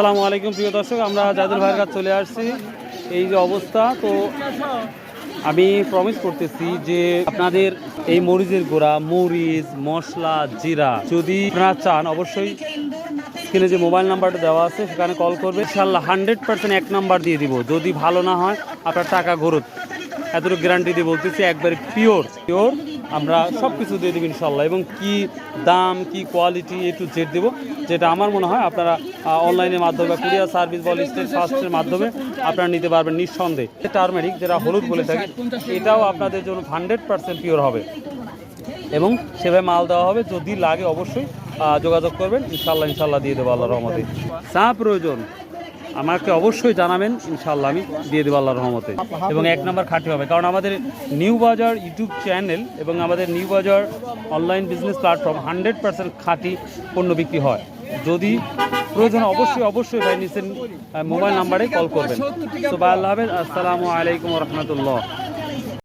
আসসালামু আলাইকুম প্রিয় দর্শক, আমরা জাদুল ভাইয়ের কাছে চলে আসছি। এই যে অবস্থা, তো আমি প্রমিস করতেছি যে আপনাদের এই মরিচের গুঁড়া, মরিচ, মশলা, জিরা যদি আপনারা চান অবশ্যই স্ক্রিনে যে মোবাইল নাম্বারটা দেওয়া আছে সেখানে কল করবে। ইনশাআল্লাহ 100% এক নাম্বার দিয়ে দিব। যদি ভালো না হয় আপনার টাকা ঘুরত, এতটুকু গ্যারান্টি দিয়ে বলতেছি। একবারে পিওর আমরা সব কিছু দিয়ে দেবো ইনশাল্লাহ। এবং কি দাম, কি কোয়ালিটি, একটু জেড দেবো, যেটা আমার মনে হয় আপনারা অনলাইনের মাধ্যমে বা কুরিয়ার সার্ভিস বা স্টেট ফাস্টের মাধ্যমে আপনারা নিতে পারবেন নিঃসন্দেহে। টার্মেরিক যেটা হলুদ বলে থাকি, এটাও আপনাদের জন্য 100% পিওর হবে এবং সেভাবে মাল দেওয়া হবে। যদি লাগে অবশ্যই যোগাযোগ করবেন, ইনশাল্লাহ দিয়ে দেবো আল্লাহর রহমতে। যা প্রয়োজন আমাকে অবশ্যই জানাবেন, ইনশাল্লাহ আমি দিয়ে দেবো আল্লাহর রহমতে। এবং এক নাম্বার খাঁটি হবে, কারণ আমাদের নিউ বাজার ইউটিউব চ্যানেল এবং আমাদের নিউ বাজার অনলাইন বিজনেস প্ল্যাটফর্ম 100% খাঁটি পণ্য বিক্রি হয়। যদি প্রয়োজন অবশ্যই ভাই নিচের মোবাইল নাম্বারে কল করবেন। তো ভাই, আল্লাহ হাফেজ, আসসালামু আলাইকুম রহমতুল্লাহ।